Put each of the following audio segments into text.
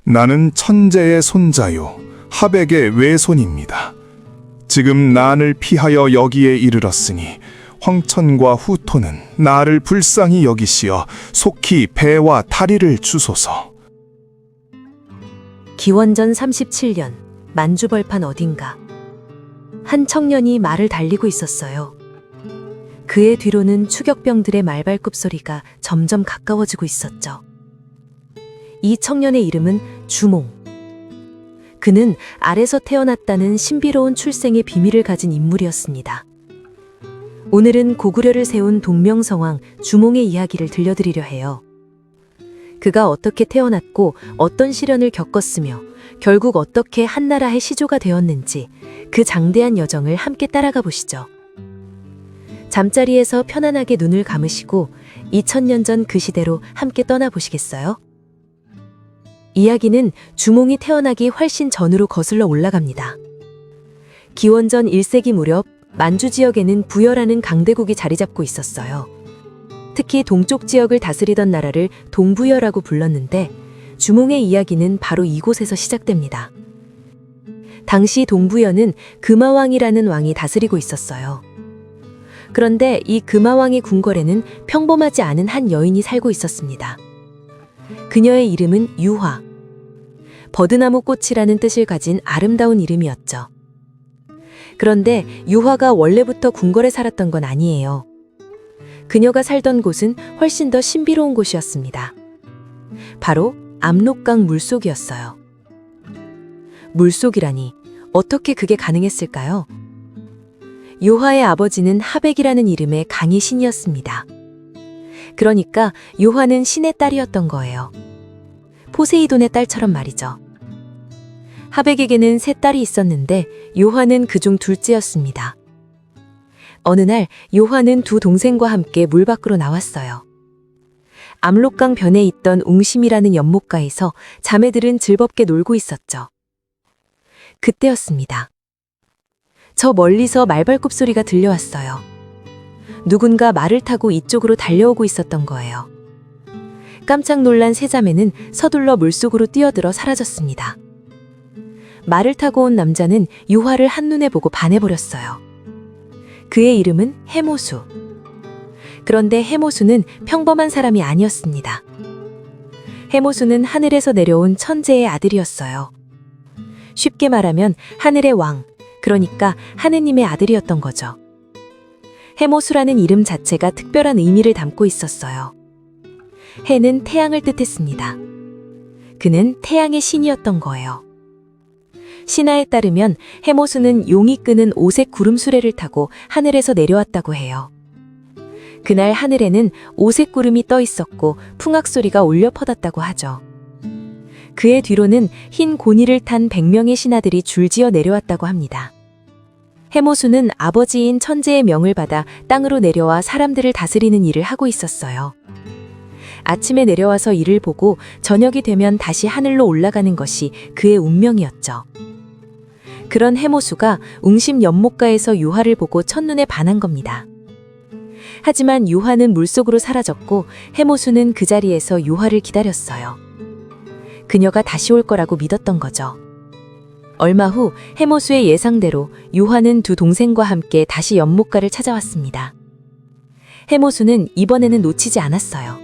나는 천재의 손자요, 하백의 외손입니다. 지금 난을 피하여 여기에 이르렀으니 황천과 후토는 나를 불쌍히 여기시어 속히 배와 다리를 주소서. 기원전 37년 만주벌판 어딘가 한 청년이 말을 달리고 있었어요. 그의 뒤로는 추격병들의 말발굽 소리가 점점 가까워지고 있었죠. 이 청년의 이름은 주몽. 그는 알에서 태어났다는 신비로운 출생의 비밀을 가진 인물이었습니다. 오늘은 고구려를 세운 동명성왕 주몽의 이야기를 들려드리려 해요. 그가 어떻게 태어났고 어떤 시련을 겪었으며 결국 어떻게 한나라의 시조가 되었는지 그 장대한 여정을 함께 따라가 보시죠. 잠자리에서 편안하게 눈을 감으시고 2000년 전 그 시대로 함께 떠나보시겠어요? 이야기는 주몽이 태어나기 훨씬 전으로 거슬러 올라갑니다. 기원전 1세기 무렵 만주 지역에는 부여라는 강대국이 자리 잡고 있었어요. 특히 동쪽 지역을 다스리던 나라를 동부여라고 불렀는데 주몽의 이야기는 바로 이곳에서 시작됩니다. 당시 동부여는 금화왕이라는 왕이 다스리고 있었어요. 그런데 이 금화왕의 궁궐에는 평범하지 않은 한 여인이 살고 있었습니다. 그녀의 이름은 유화. 버드나무 꽃이라는 뜻을 가진 아름다운 이름이었죠. 그런데 유화가 원래부터 궁궐에 살았던 건 아니에요. 그녀가 살던 곳은 훨씬 더 신비로운 곳이었습니다. 바로 압록강 물속이었어요. 물속이라니 어떻게 그게 가능했을까요? 유화의 아버지는 하백이라는 이름의 강의 신이었습니다. 그러니까 유화는 신의 딸이었던 거예요. 포세이돈의 딸처럼 말이죠. 하백에게는 세 딸이 있었는데 유화는 그중 둘째였습니다. 어느 날 유화는 두 동생과 함께 물 밖으로 나왔어요. 압록강 변에 있던 웅심이라는 연못가에서 자매들은 즐겁게 놀고 있었죠. 그때였습니다. 저 멀리서 말발굽 소리가 들려왔어요. 누군가 말을 타고 이쪽으로 달려오고 있었던 거예요. 깜짝 놀란 세 자매는 서둘러 물속으로 뛰어들어 사라졌습니다. 말을 타고 온 남자는 유화를 한눈에 보고 반해버렸어요. 그의 이름은 해모수. 그런데 해모수는 평범한 사람이 아니었습니다. 해모수는 하늘에서 내려온 천재의 아들이었어요. 쉽게 말하면 하늘의 왕, 그러니까 하느님의 아들이었던 거죠. 해모수라는 이름 자체가 특별한 의미를 담고 있었어요. 해는 태양을 뜻했습니다. 그는 태양의 신이었던 거예요. 신화에 따르면 해모수는 용이 끄는 오색 구름 수레를 타고 하늘에서 내려왔다고 해요. 그날 하늘에는 오색 구름이 떠 있었고 풍악 소리가 울려 퍼졌다고 하죠. 그의 뒤로는 흰 고니를 탄 100명의 신하들이 줄지어 내려왔다고 합니다. 해모수는 아버지인 천재의 명을 받아 땅으로 내려와 사람들을 다스리는 일을 하고 있었어요. 아침에 내려와서 일을 보고 저녁이 되면 다시 하늘로 올라가는 것이 그의 운명이었죠. 그런 해모수가 웅심 연못가에서 유화를 보고 첫눈에 반한 겁니다. 하지만 유화는 물속으로 사라졌고 해모수는 그 자리에서 유화를 기다렸어요. 그녀가 다시 올 거라고 믿었던 거죠. 얼마 후 해모수의 예상대로 유화는 두 동생과 함께 다시 연못가를 찾아왔습니다. 해모수는 이번에는 놓치지 않았어요.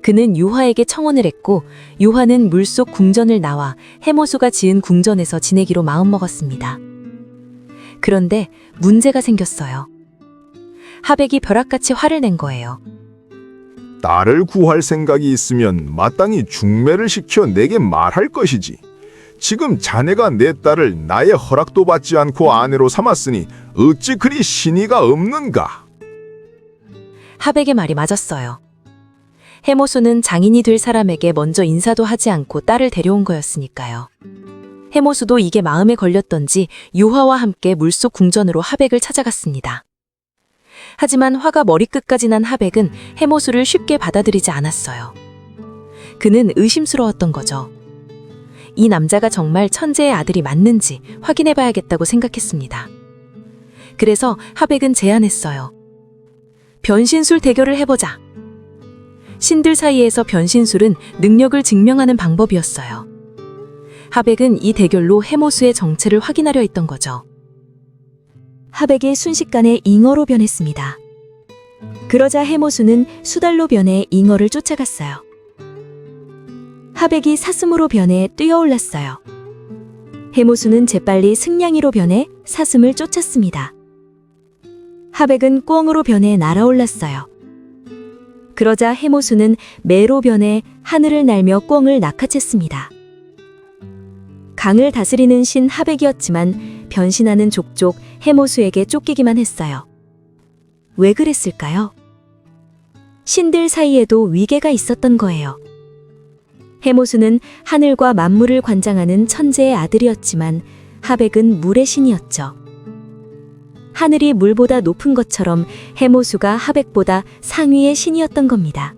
그는 유화에게 청혼을 했고 유화는 물속 궁전을 나와 해모수가 지은 궁전에서 지내기로 마음먹었습니다. 그런데 문제가 생겼어요. 하백이 벼락같이 화를 낸 거예요. 딸을 구할 생각이 있으면 마땅히 중매를 시켜 내게 말할 것이지. 지금 자네가 내 딸을 나의 허락도 받지 않고 아내로 삼았으니 어찌 그리 신의가 없는가? 하백의 말이 맞았어요. 해모수는 장인이 될 사람에게 먼저 인사도 하지 않고 딸을 데려온 거였으니까요. 해모수도 이게 마음에 걸렸던지 유화와 함께 물속 궁전으로 하백을 찾아갔습니다. 하지만 화가 머리끝까지 난 하백은 해모수를 쉽게 받아들이지 않았어요. 그는 의심스러웠던 거죠. 이 남자가 정말 천재의 아들이 맞는지 확인해봐야겠다고 생각했습니다. 그래서 하백은 제안했어요. 변신술 대결을 해보자. 신들 사이에서 변신술은 능력을 증명하는 방법이었어요. 하백은 이 대결로 해모수의 정체를 확인하려 했던 거죠. 하백이 순식간에 잉어로 변했습니다. 그러자 해모수는 수달로 변해 잉어를 쫓아갔어요. 하백이 사슴으로 변해 뛰어올랐어요. 해모수는 재빨리 승냥이로 변해 사슴을 쫓았습니다. 하백은 꿩으로 변해 날아올랐어요. 그러자 해모수는 매로 변해 하늘을 날며 꿩을 낚아챘습니다. 강을 다스리는 신 하백이었지만 변신하는 족족 해모수에게 쫓기기만 했어요. 왜 그랬을까요? 신들 사이에도 위계가 있었던 거예요. 해모수는 하늘과 만물을 관장하는 천재의 아들이었지만 하백은 물의 신이었죠. 하늘이 물보다 높은 것처럼 해모수가 하백보다 상위의 신이었던 겁니다.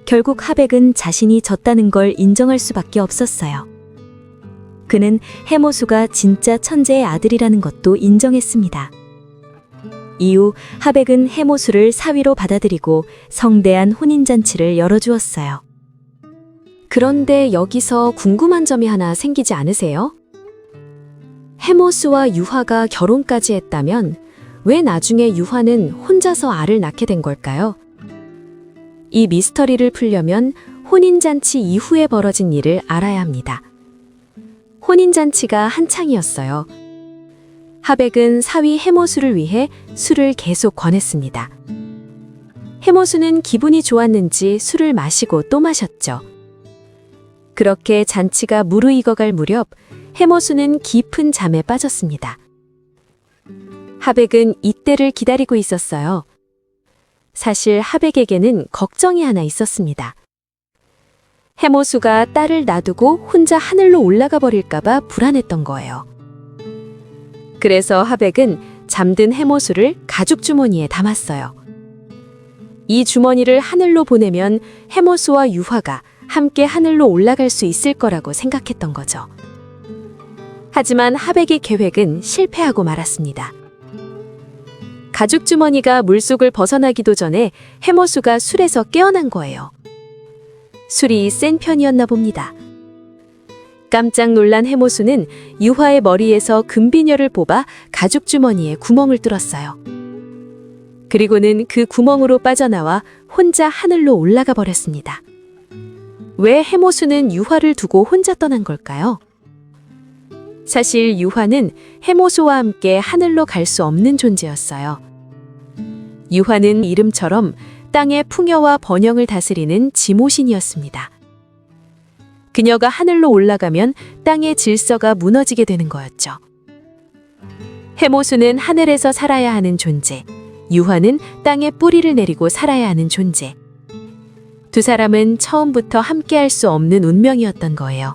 결국 하백은 자신이 졌다는 걸 인정할 수밖에 없었어요. 그는 해모수가 진짜 천재의 아들이라는 것도 인정했습니다. 이후 하백은 해모수를 사위로 받아들이고 성대한 혼인잔치를 열어주었어요. 그런데 여기서 궁금한 점이 하나 생기지 않으세요? 해모수와 유화가 결혼까지 했다면 왜 나중에 유화는 혼자서 알을 낳게 된 걸까요? 이 미스터리를 풀려면 혼인잔치 이후에 벌어진 일을 알아야 합니다. 혼인잔치가 한창이었어요. 하백은 사위 해모수를 위해 술을 계속 권했습니다. 해모수는 기분이 좋았는지 술을 마시고 또 마셨죠. 그렇게 잔치가 무르익어갈 무렵 해모수는 깊은 잠에 빠졌습니다. 하백은 이때를 기다리고 있었어요. 사실 하백에게는 걱정이 하나 있었습니다. 해모수가 딸을 놔두고 혼자 하늘로 올라가 버릴까봐 불안했던 거예요. 그래서 하백은 잠든 해모수를 가죽 주머니에 담았어요. 이 주머니를 하늘로 보내면 해모수와 유화가 함께 하늘로 올라갈 수 있을 거라고 생각했던 거죠. 하지만 하백의 계획은 실패하고 말았습니다. 가죽 주머니가 물속을 벗어나기도 전에 해모수가 술에서 깨어난 거예요. 술이 센 편이었나 봅니다. 깜짝 놀란 해모수는 유화의 머리에서 금비녀를 뽑아 가죽 주머니에 구멍을 뚫었어요. 그리고는 그 구멍으로 빠져나와 혼자 하늘로 올라가 버렸습니다. 왜 해모수는 유화를 두고 혼자 떠난 걸까요? 사실 유화는 해모수와 함께 하늘로 갈 수 없는 존재였어요. 유화는 이름처럼 땅의 풍요와 번영을 다스리는 지모신이었습니다. 그녀가 하늘로 올라가면 땅의 질서가 무너지게 되는 거였죠. 해모수는 하늘에서 살아야 하는 존재, 유화는 땅에 뿌리를 내리고 살아야 하는 존재. 두 사람은 처음부터 함께할 수 없는 운명이었던 거예요.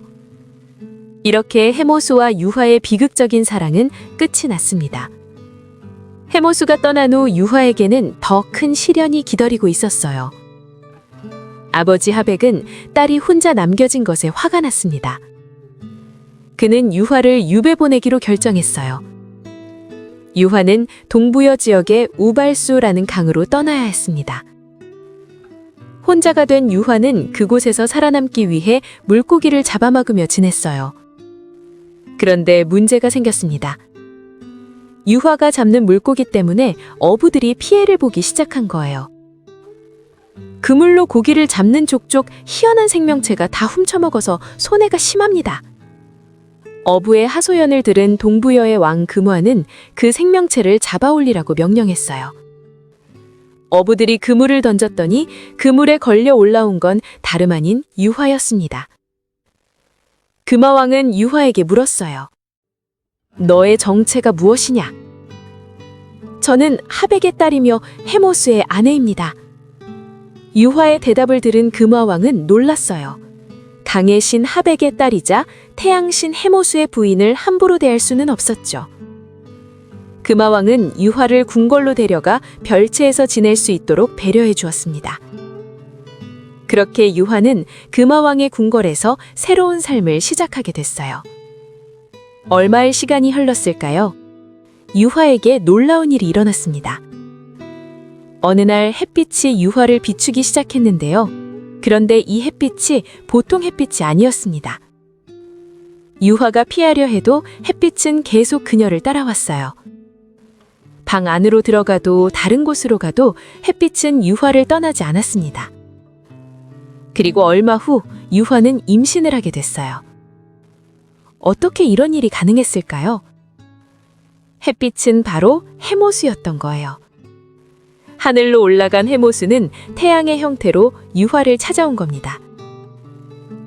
이렇게 해모수와 유화의 비극적인 사랑은 끝이 났습니다. 해모수가 떠난 후 유화에게는 더 큰 시련이 기다리고 있었어요. 아버지 하백은 딸이 혼자 남겨진 것에 화가 났습니다. 그는 유화를 유배 보내기로 결정했어요. 유화는 동부여 지역의 우발수라는 강으로 떠나야 했습니다. 혼자가 된 유화는 그곳에서 살아남기 위해 물고기를 잡아먹으며 지냈어요. 그런데 문제가 생겼습니다. 유화가 잡는 물고기 때문에 어부들이 피해를 보기 시작한 거예요. 그물로 고기를 잡는 족족 희한한 생명체가 다 훔쳐먹어서 손해가 심합니다. 어부의 하소연을 들은 동부여의 왕 금화는 그 생명체를 잡아올리라고 명령했어요. 어부들이 그물을 던졌더니 그물에 걸려 올라온 건 다름 아닌 유화였습니다. 금화왕은 유화에게 물었어요. 너의 정체가 무엇이냐? 저는 하백의 딸이며 해모수의 아내입니다. 유화의 대답을 들은 금화왕은 놀랐어요. 강의 신 하백의 딸이자 태양신 해모수의 부인을 함부로 대할 수는 없었죠. 금화왕은 유화를 궁궐로 데려가 별채에서 지낼 수 있도록 배려해 주었습니다. 그렇게 유화는 금화왕의 궁궐에서 새로운 삶을 시작하게 됐어요. 얼마의 시간이 흘렀을까요? 유화에게 놀라운 일이 일어났습니다. 어느 날 햇빛이 유화를 비추기 시작했는데요. 그런데 이 햇빛이 보통 햇빛이 아니었습니다. 유화가 피하려 해도 햇빛은 계속 그녀를 따라왔어요. 방 안으로 들어가도 다른 곳으로 가도 햇빛은 유화를 떠나지 않았습니다. 그리고 얼마 후 유화는 임신을 하게 됐어요. 어떻게 이런 일이 가능했을까요? 햇빛은 바로 해모수였던 거예요. 하늘로 올라간 해모수는 태양의 형태로 유화를 찾아온 겁니다.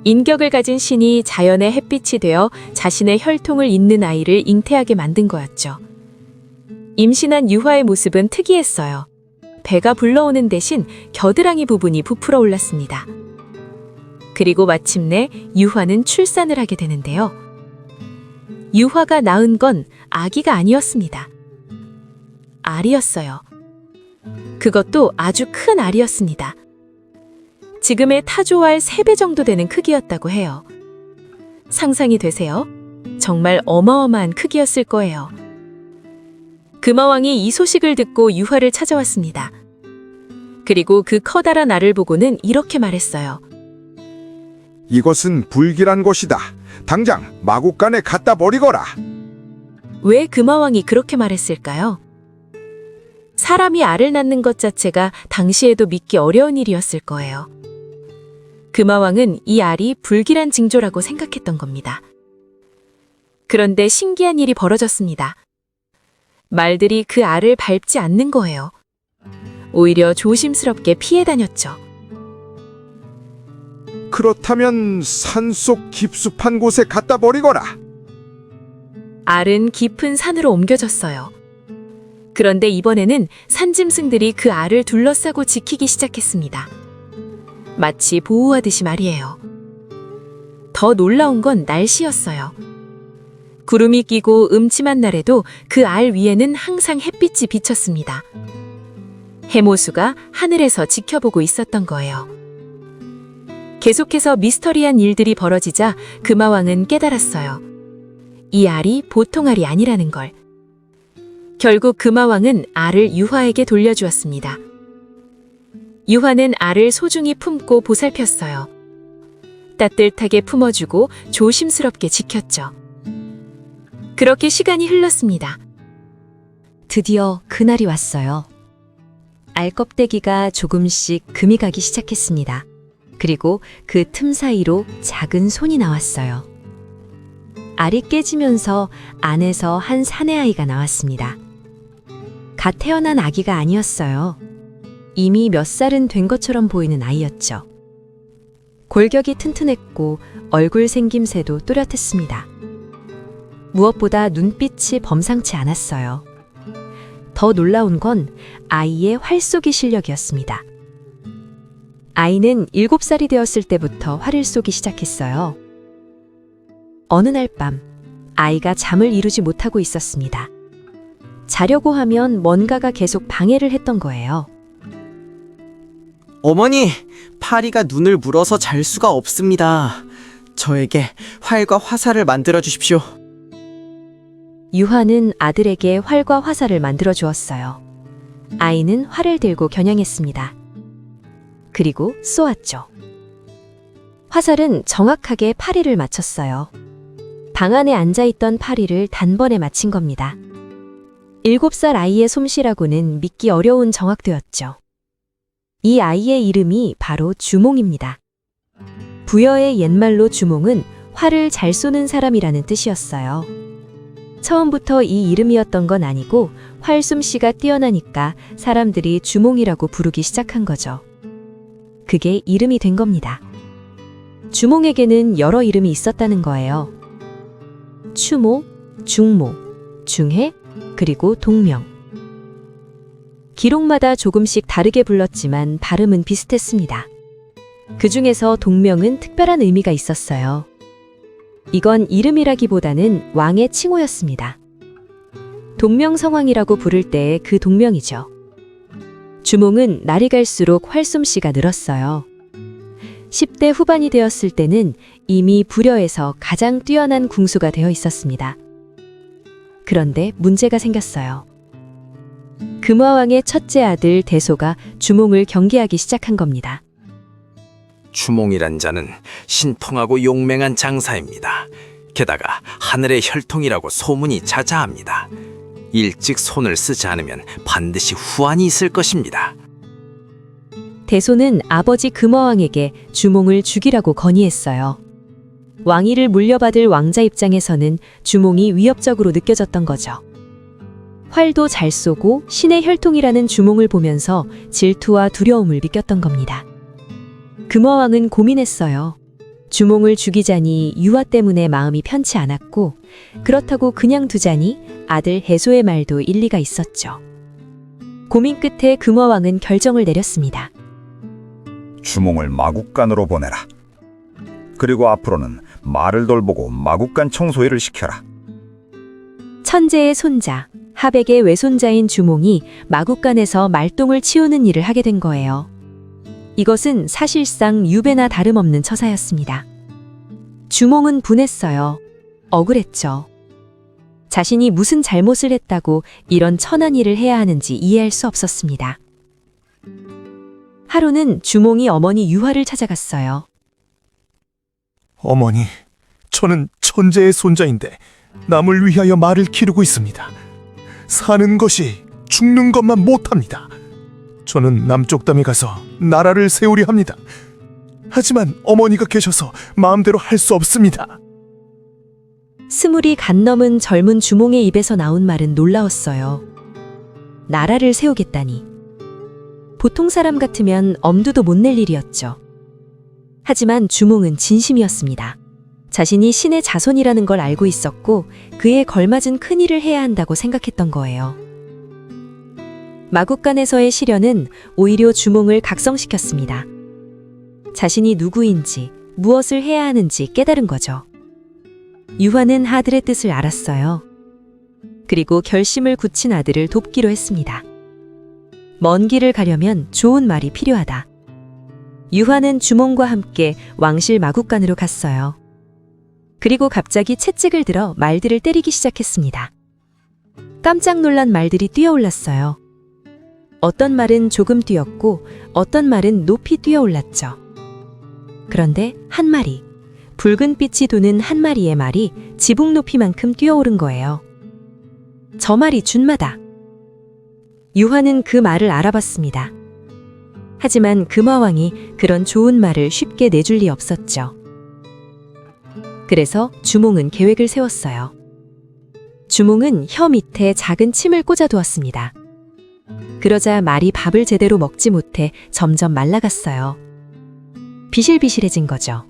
인격을 가진 신이 자연의 햇빛이 되어 자신의 혈통을 잇는 아이를 잉태하게 만든 거였죠. 임신한 유화의 모습은 특이했어요. 배가 불러오는 대신 겨드랑이 부분이 부풀어 올랐습니다. 그리고 마침내 유화는 출산을 하게 되는데요. 유화가 낳은 건 아기가 아니었습니다. 알이었어요. 그것도 아주 큰 알이었습니다. 지금의 타조알 3배 정도 되는 크기였다고 해요. 상상이 되세요? 정말 어마어마한 크기였을 거예요. 금화왕이 이 소식을 듣고 유화를 찾아왔습니다. 그리고 그 커다란 알을 보고는 이렇게 말했어요. 이것은 불길한 것이다. 당장 마국간에 갖다 버리거라. 왜 금화왕이 그렇게 말했을까요? 사람이 알을 낳는 것 자체가 당시에도 믿기 어려운 일이었을 거예요. 금화왕은 이 알이 불길한 징조라고 생각했던 겁니다. 그런데 신기한 일이 벌어졌습니다. 말들이 그 알을 밟지 않는 거예요. 오히려 조심스럽게 피해 다녔죠. 그렇다면 산속 깊숙한 곳에 갖다 버리거라. 알은 깊은 산으로 옮겨졌어요. 그런데 이번에는 산짐승들이 그 알을 둘러싸고 지키기 시작했습니다. 마치 보호하듯이 말이에요. 더 놀라운 건 날씨였어요. 구름이 끼고 음침한 날에도 그 알 위에는 항상 햇빛이 비쳤습니다. 해모수가 하늘에서 지켜보고 있었던 거예요. 계속해서 미스터리한 일들이 벌어지자 금화왕은 깨달았어요. 이 알이 보통 알이 아니라는 걸. 결국 금화왕은 알을 유화에게 돌려주었습니다. 유화는 알을 소중히 품고 보살폈어요. 따뜻하게 품어주고 조심스럽게 지켰죠. 그렇게 시간이 흘렀습니다. 드디어 그날이 왔어요. 알 껍데기가 조금씩 금이 가기 시작했습니다. 그리고 그 틈 사이로 작은 손이 나왔어요. 알이 깨지면서 안에서 한 사내아이가 나왔습니다. 갓 태어난 아기가 아니었어요. 이미 몇 살은 된 것처럼 보이는 아이였죠. 골격이 튼튼했고 얼굴 생김새도 또렷했습니다. 무엇보다 눈빛이 범상치 않았어요. 더 놀라운 건 아이의 활쏘기 실력이었습니다. 아이는 7살이 되었을 때부터 활을 쏘기 시작했어요. 어느 날 밤, 아이가 잠을 이루지 못하고 있었습니다. 자려고 하면 뭔가가 계속 방해를 했던 거예요. 어머니, 파리가 눈을 물어서 잘 수가 없습니다. 저에게 활과 화살을 만들어 주십시오. 유화는 아들에게 활과 화살을 만들어 주었어요. 아이는 활을 들고 겨냥했습니다. 그리고 쏘았죠. 화살은 정확하게 파리를 맞췄어요. 방 안에 앉아있던 파리를 단번에 맞힌 겁니다. 7살 아이의 솜씨라고는 믿기 어려운 정확도였죠. 이 아이의 이름이 바로 주몽입니다. 부여의 옛말로 주몽은 활을 잘 쏘는 사람이라는 뜻이었어요. 처음부터 이 이름이었던 건 아니고 활솜씨가 뛰어나니까 사람들이 주몽이라고 부르기 시작한 거죠. 그게 이름이 된 겁니다. 주몽에게는 여러 이름이 있었다는 거예요. 추모, 중모, 중해, 그리고 동명. 기록마다 조금씩 다르게 불렀지만 발음은 비슷했습니다. 그 중에서 동명은 특별한 의미가 있었어요. 이건 이름이라기보다는 왕의 칭호였습니다. 동명성왕이라고 부를 때 그 동명이죠. 주몽은 날이 갈수록 활솜씨가 늘었어요. 10대 후반이 되었을 때는 이미 부려에서 가장 뛰어난 궁수가 되어 있었습니다. 그런데 문제가 생겼어요. 금화왕의 첫째 아들 대소가 주몽을 경계하기 시작한 겁니다. 주몽이란 자는 신통하고 용맹한 장사입니다. 게다가 하늘의 혈통이라고 소문이 자자합니다. 일찍 손을 쓰지 않으면 반드시 후환이 있을 것입니다. 대소는 아버지 금화왕에게 주몽을 죽이라고 건의했어요. 왕위를 물려받을 왕자 입장에서는 주몽이 위협적으로 느껴졌던 거죠. 활도 잘 쏘고 신의 혈통이라는 주몽을 보면서 질투와 두려움을 느꼈던 겁니다. 금화왕은 고민했어요. 주몽을 죽이자니 유화 때문에 마음이 편치 않았고, 그렇다고 그냥 두자니 아들 해소의 말도 일리가 있었죠. 고민 끝에 금화왕은 결정을 내렸습니다. 주몽을 마국간으로 보내라. 그리고 앞으로는 말을 돌보고 마국간 청소회를 시켜라. 천재의 손자, 하백의 외손자인 주몽이 마국간에서 말똥을 치우는 일을 하게 된 거예요. 이것은 사실상 유배나 다름없는 처사였습니다. 주몽은 분했어요. 억울했죠. 자신이 무슨 잘못을 했다고 이런 천한 일을 해야 하는지 이해할 수 없었습니다. 하루는 주몽이 어머니 유화를 찾아갔어요. 어머니, 저는 천재의 손자인데 남을 위하여 말을 기르고 있습니다. 사는 것이 죽는 것만 못합니다. 저는 남쪽 담에 가서 나라를 세우려 합니다. 하지만 어머니가 계셔서 마음대로 할 수 없습니다. 스물이 간 넘은 젊은 주몽의 입에서 나온 말은 놀라웠어요. 나라를 세우겠다니. 보통 사람 같으면 엄두도 못 낼 일이었죠. 하지만 주몽은 진심이었습니다. 자신이 신의 자손이라는 걸 알고 있었고 그에 걸맞은 큰 일을 해야 한다고 생각했던 거예요. 마국간에서의 시련은 오히려 주몽을 각성시켰습니다. 자신이 누구인지 무엇을 해야 하는지 깨달은 거죠. 유화는 아들의 뜻을 알았어요. 그리고 결심을 굳힌 아들을 돕기로 했습니다. 먼 길을 가려면 좋은 말이 필요하다. 유화는 주몽과 함께 왕실 마국간으로 갔어요. 그리고 갑자기 채찍을 들어 말들을 때리기 시작했습니다. 깜짝 놀란 말들이 뛰어올랐어요. 어떤 말은 조금 뛰었고 어떤 말은 높이 뛰어올랐죠. 그런데 한 마리, 붉은 빛이 도는 한 마리의 말이 지붕 높이만큼 뛰어오른 거예요. 저 말이 준마다. 유화는 그 말을 알아봤습니다. 하지만 금화왕이 그런 좋은 말을 쉽게 내줄 리 없었죠. 그래서 주몽은 계획을 세웠어요. 주몽은 혀 밑에 작은 침을 꽂아두었습니다. 그러자 말이 밥을 제대로 먹지 못해 점점 말라갔어요. 비실비실해진 거죠.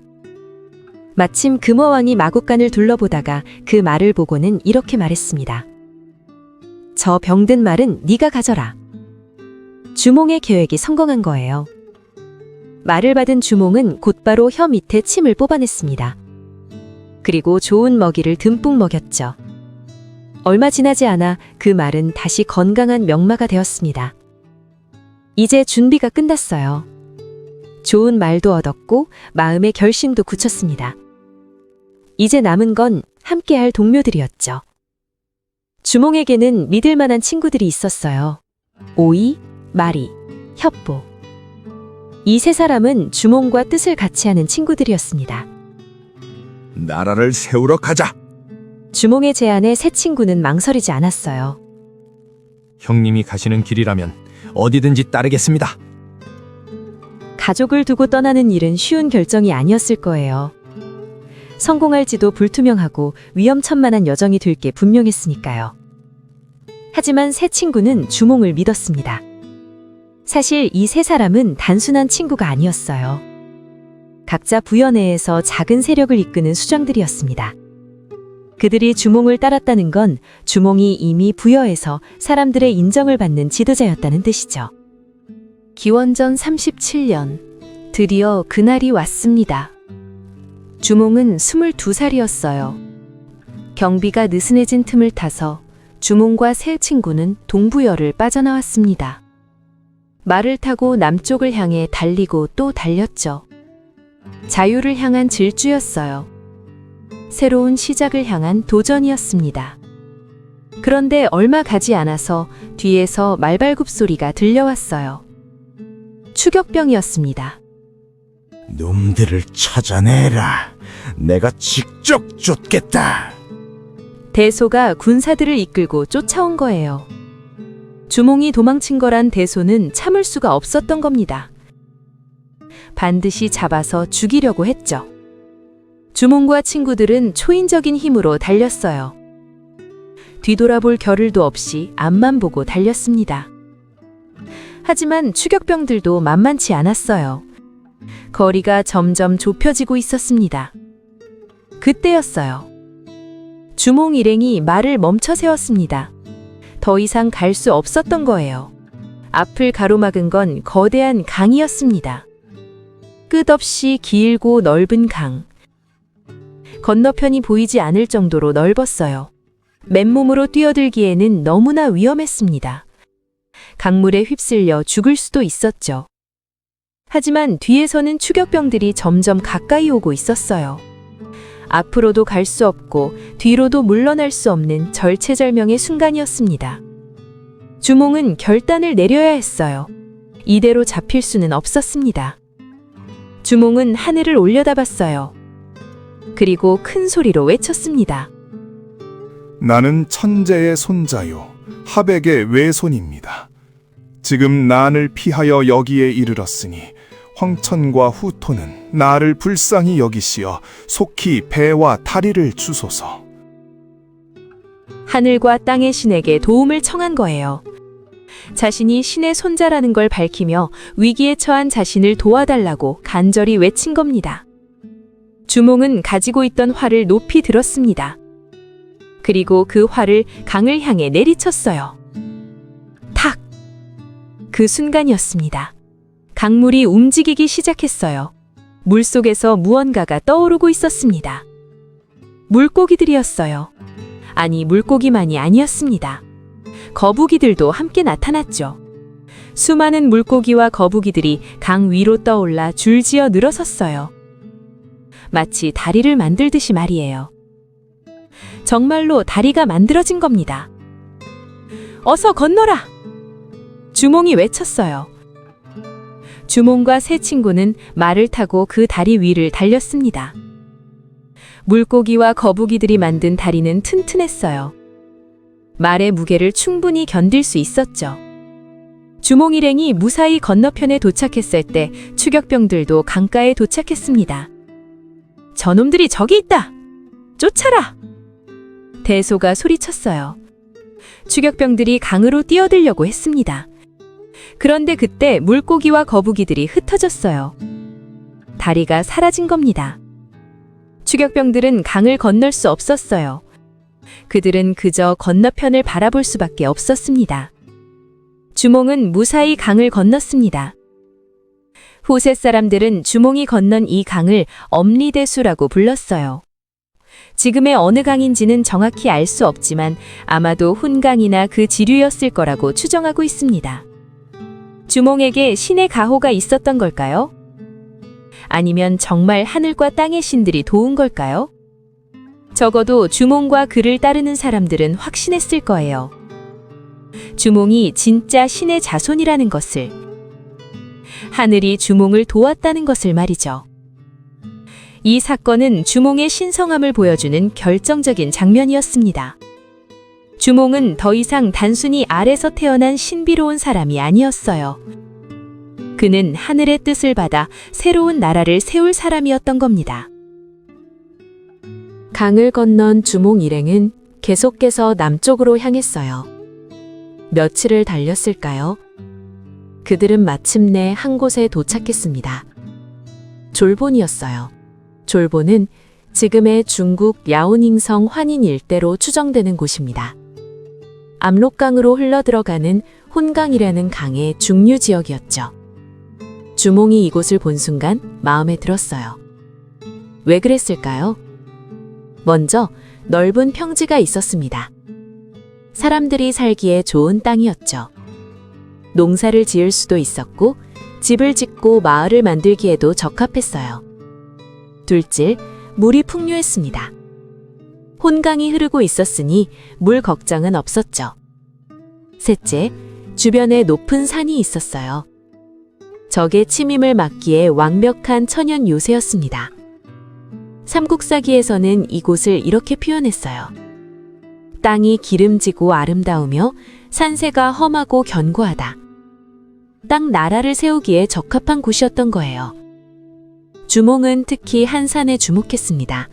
마침 금화왕이 마국간을 둘러보다가 그 말을 보고는 이렇게 말했습니다. 저 병든 말은 네가 가져라. 주몽의 계획이 성공한 거예요. 말을 받은 주몽은 곧바로 혀 밑에 침을 뽑아냈습니다. 그리고 좋은 먹이를 듬뿍 먹였죠. 얼마 지나지 않아 그 말은 다시 건강한 명마가 되었습니다. 이제 준비가 끝났어요. 좋은 말도 얻었고 마음의 결심도 굳혔습니다. 이제 남은 건 함께할 동료들이었죠. 주몽에게는 믿을 만한 친구들이 있었어요. 오이, 마리, 협보. 이 세 사람은 주몽과 뜻을 같이 하는 친구들이었습니다. 나라를 세우러 가자. 주몽의 제안에 세 친구는 망설이지 않았어요. 형님이 가시는 길이라면 어디든지 따르겠습니다. 가족을 두고 떠나는 일은 쉬운 결정이 아니었을 거예요. 성공할지도 불투명하고 위험천만한 여정이 될 게 분명했으니까요. 하지만 세 친구는 주몽을 믿었습니다. 사실 이 세 사람은 단순한 친구가 아니었어요. 각자 부여 내에서 작은 세력을 이끄는 수장들이었습니다. 그들이 주몽을 따랐다는 건 주몽이 이미 부여에서 사람들의 인정을 받는 지도자였다는 뜻이죠. 기원전 37년, 드디어 그날이 왔습니다. 주몽은 22살이었어요. 경비가 느슨해진 틈을 타서 주몽과 세 친구는 동부여를 빠져나왔습니다. 말을 타고 남쪽을 향해 달리고 또 달렸죠. 자유를 향한 질주였어요. 새로운 시작을 향한 도전이었습니다. 그런데 얼마 가지 않아서 뒤에서 말발굽 소리가 들려왔어요. 추격병이었습니다. 놈들을 찾아내라. 내가 직접 쫓겠다. 대소가 군사들을 이끌고 쫓아온 거예요. 주몽이 도망친 거란 대소는 참을 수가 없었던 겁니다. 반드시 잡아서 죽이려고 했죠. 주몽과 친구들은 초인적인 힘으로 달렸어요. 뒤돌아볼 겨를도 없이 앞만 보고 달렸습니다. 하지만 추격병들도 만만치 않았어요. 거리가 점점 좁혀지고 있었습니다. 그때였어요. 주몽 일행이 말을 멈춰 세웠습니다. 더 이상 갈 수 없었던 거예요. 앞을 가로막은 건 거대한 강이었습니다. 끝없이 길고 넓은 강. 건너편이 보이지 않을 정도로 넓었어요. 맨몸으로 뛰어들기에는 너무나 위험했습니다. 강물에 휩쓸려 죽을 수도 있었죠. 하지만 뒤에서는 추격병들이 점점 가까이 오고 있었어요. 앞으로도 갈 수 없고 뒤로도 물러날 수 없는 절체절명의 순간이었습니다. 주몽은 결단을 내려야 했어요. 이대로 잡힐 수는 없었습니다. 주몽은 하늘을 올려다봤어요. 그리고 큰 소리로 외쳤습니다. 나는 천재의 손자요, 하백의 외손입니다. 지금 난을 피하여 여기에 이르렀으니 황천과 후토는 나를 불쌍히 여기시어 속히 배와 다리를 주소서. 하늘과 땅의 신에게 도움을 청한 거예요. 자신이 신의 손자라는 걸 밝히며 위기에 처한 자신을 도와달라고 간절히 외친 겁니다. 주몽은 가지고 있던 활을 높이 들었습니다. 그리고 그 활을 강을 향해 내리쳤어요. 탁! 그 순간이었습니다. 강물이 움직이기 시작했어요. 물속에서 무언가가 떠오르고 있었습니다. 물고기들이었어요. 아니, 물고기만이 아니었습니다. 거북이들도 함께 나타났죠. 수많은 물고기와 거북이들이 강 위로 떠올라 줄지어 늘어섰어요. 마치 다리를 만들듯이 말이에요. 정말로 다리가 만들어진 겁니다. 어서 건너라! 주몽이 외쳤어요. 주몽과 세 친구는 말을 타고 그 다리 위를 달렸습니다. 물고기와 거북이들이 만든 다리는 튼튼했어요. 말의 무게를 충분히 견딜 수 있었죠. 주몽 일행이 무사히 건너편에 도착했을 때 추격병들도 강가에 도착했습니다. 저놈들이 저기 있다! 쫓아라! 대소가 소리쳤어요. 추격병들이 강으로 뛰어들려고 했습니다. 그런데 그때 물고기와 거북이들이 흩어졌어요. 다리가 사라진 겁니다. 추격병들은 강을 건널 수 없었어요. 그들은 그저 건너편을 바라볼 수밖에 없었습니다. 주몽은 무사히 강을 건넜습니다. 후세 사람들은 주몽이 건넌 이 강을 엄리대수라고 불렀어요. 지금의 어느 강인지는 정확히 알 수 없지만 아마도 훈강이나 그 지류였을 거라고 추정하고 있습니다. 주몽에게 신의 가호가 있었던 걸까요? 아니면 정말 하늘과 땅의 신들이 도운 걸까요? 적어도 주몽과 그를 따르는 사람들은 확신했을 거예요. 주몽이 진짜 신의 자손이라는 것을, 하늘이 주몽을 도왔다는 것을 말이죠. 이 사건은 주몽의 신성함을 보여주는 결정적인 장면이었습니다. 주몽은 더 이상 단순히 알에서 태어난 신비로운 사람이 아니었어요. 그는 하늘의 뜻을 받아 새로운 나라를 세울 사람이었던 겁니다. 강을 건넌 주몽 일행은 계속해서 남쪽으로 향했어요. 며칠을 달렸을까요? 그들은 마침내 한 곳에 도착했습니다. 졸본이었어요. 졸본은 지금의 중국 야오닝성 환인 일대로 추정되는 곳입니다. 압록강으로 흘러들어가는 혼강이라는 강의 중류 지역이었죠. 주몽이 이곳을 본 순간 마음에 들었어요. 왜 그랬을까요? 먼저 넓은 평지가 있었습니다. 사람들이 살기에 좋은 땅이었죠. 농사를 지을 수도 있었고 집을 짓고 마을을 만들기에도 적합했어요. 둘째, 물이 풍요했습니다. 혼강이 흐르고 있었으니 물 걱정은 없었죠. 셋째, 주변에 높은 산이 있었어요. 적의 침입을 막기에 완벽한 천연 요새였습니다. 삼국사기에서는 이곳을 이렇게 표현했어요. 땅이 기름지고 아름다우며 산세가 험하고 견고하다. 딱 나라를 세우기에 적합한 곳이었던 거예요. 주몽은 특히 한 산에 주목했습니다.